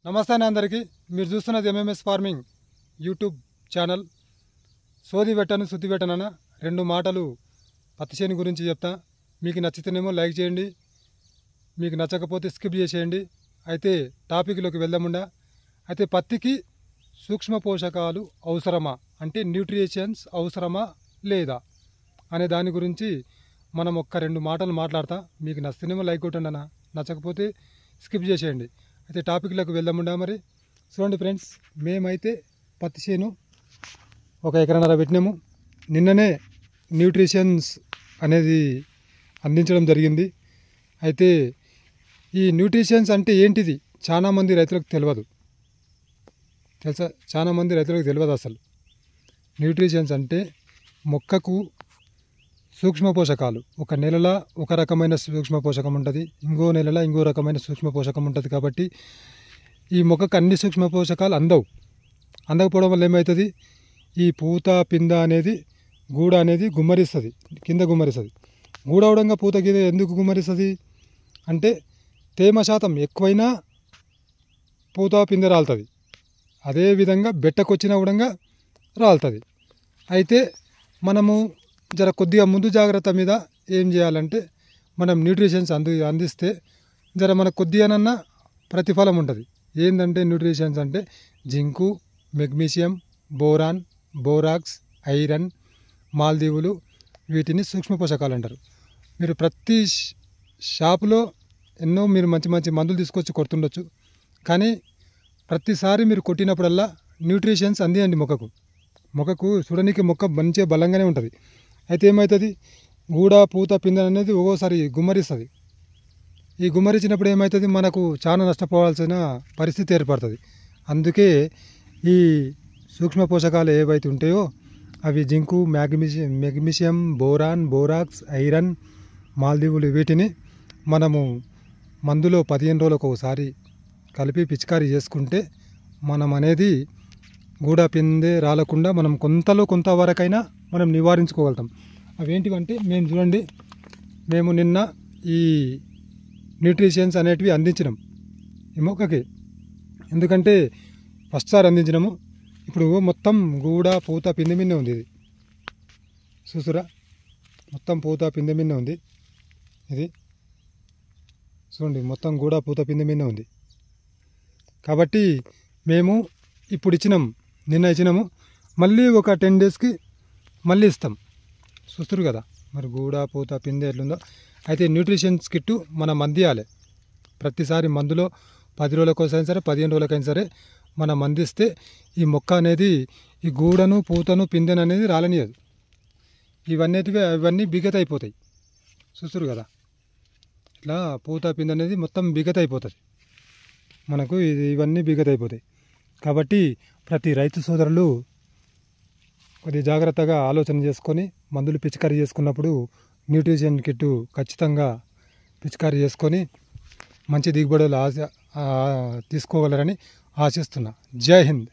నమస్తే అందరికీ. మీరు చూస్తున్నది ఎంఎంఎస్ ఫార్మింగ్ యూట్యూబ్ ఛానల్. సోది పెట్టను శుద్ధి పెట్టనన్న రెండు మాటలు పత్తి చేను గురించి చెప్తా. మీకు నచ్చితేనేమో లైక్ చేయండి, మీకు నచ్చకపోతే స్కిప్ చేసేయండి. అయితే టాపిక్లోకి వెళ్దాముండా. అయితే పత్తికి సూక్ష్మ పోషకాలు అవసరమా, అంటే న్యూట్రిషన్స్ అవసరమా లేదా అనే దాని గురించి మనం రెండు మాటలు మాట్లాడతా. మీకు నచ్చితేనేమో లైక్ కొట్టండి అన్న, నచ్చకపోతే స్కిప్ చేసేయండి. అయితే టాపిక్లోకి వెళ్దాముండా. మరి చూడండి ఫ్రెండ్స్, మేమైతే పత్తి చేను 1.5 ఎకరాన్నర పెట్టినాము. నిన్ననే న్యూట్రిషన్స్ అనేది అందించడం జరిగింది. అయితే ఈ న్యూట్రిషన్స్ అంటే ఏంటిది చాలామంది రైతులకు తెలియదు, తెలుసా? చాలామంది రైతులకు తెలియదు అసలు. న్యూట్రిషన్స్ అంటే మొక్కకు సూక్ష్మ పోషకాలు. ఒక నెలలో ఒక రకమైన సూక్ష్మ పోషకం ఉంటుంది, ఇంకో నెలలో ఇంకో రకమైన సూక్ష్మ పోషకం ఉంటుంది. కాబట్టి ఈ మొక్కకు అన్ని సూక్ష్మ పోషకాలు అందకపోవడం వల్ల ఏమవుతుంది, ఈ పూత పింద అనేది గూడ అనేది గుమ్మరిస్తుంది, కింద గుమ్మరిస్తుంది. గూడ అవడంగా పూత కింద ఎందుకు గుమ్మరిస్తుంది అంటే తేమ శాతం ఎక్కువైనా పూత పింద రాలుతుంది. అదేవిధంగా బెట్టకొచ్చిన కూడా రాలుతుంది. అయితే మనము కొద్దిగా ముందు జాగ్రత్త మీద ఏం చేయాలంటే, మనం న్యూట్రిషన్స్ అందిస్తే మనకు కొద్దిగానన్నా ప్రతిఫలం ఉంటుంది. ఏంటంటే న్యూట్రిషన్స్ అంటే zinc, magnesium, boron, borax, iron, మాల్దీవులు, వీటిని సూక్ష్మ పోషకాలు అంటారు. మీరు ప్రతి షాపులో ఎన్నో మీరు మంచి మంచి మందులు తీసుకొచ్చి కొడుతుండొచ్చు, కానీ ప్రతిసారి మీరు కొట్టినప్పుడల్లా న్యూట్రిషన్స్ అందియండి మొక్కకు చూడడానికి మొక్క మంచిగా బలంగానే ఉంటుంది. అయితే ఏమవుతుంది, గూడ పూత పిందె అనేది ఒక్కోసారి గుమ్మరిస్తుంది. ఈ గుమ్మరించినప్పుడు ఏమవుతుంది, మనకు చాలా నష్టపోవాల్సిన పరిస్థితి ఏర్పడుతుంది. అందుకే ఈ సూక్ష్మ పోషకాలు ఏవైతే ఉంటాయో అవి zinc, magnesium, boron, borax, iron, మాల్దీవులు, వీటిని మనము మందులో 15 రోజులకు ఒకసారి కలిపి పిచికారీ చేసుకుంటే మనం అనేది గూడ పిందె రాలకుండా మనం కొంతవరకైనా మనం నివారించుకోగలుగుతాం. అవేంటివంటే మేము నిన్న ఈ న్యూట్రిషన్స్ అనేటివి అందించినాం ఈ మొక్కకి. ఎందుకంటే ఫస్ట్ సారి అందించినాము. ఇప్పుడు మొత్తం గూడ పూత పిందె మిన్నే ఉంది. ఇది చూసురా, మొత్తం పూత పిందె మిన్నే ఉంది. ఇది చూడండి, మొత్తం గూడ పూత పిందె మిన్నే ఉంది. కాబట్టి మేము ఇప్పుడు నిన్న ఇచ్చినాము. మళ్ళీ ఒక 10 డేస్కి మళ్ళీ ఇస్తాం. చూస్తారు కదా మరి గూడ పూత పిందె ఎట్లుందో. అయితే న్యూట్రిషన్స్ కిట్టు మనం అందియాలి ప్రతిసారి. మందులో 10 రోజులకైనా సరే 15 రోజులకైనా సరే మనం అందిస్తే ఈ మొక్క అనేది ఈ గూడను పూతను పిందెను అనేది రాలనియదు. ఇవన్నీ బిగత అయిపోతాయి. చూస్తారు కదా, ఇట్లా పూత పిందె అనేది మొత్తం బిగత అయిపోతుంది మనకు. ఇవన్నీ బిగత అయిపోతాయి. కాబట్టి ప్రతి రైతు సోదరులు కొద్ది జాగ్రత్తగా ఆలోచన చేసుకొని మందులు పిచికారీ చేసుకున్నప్పుడు న్యూట్రిషన్ కిట్టు ఖచ్చితంగా పిచికారీ చేసుకొని మంచి దిగుబడులు తీసుకోగలరని ఆశిస్తున్నా. జై హింద్.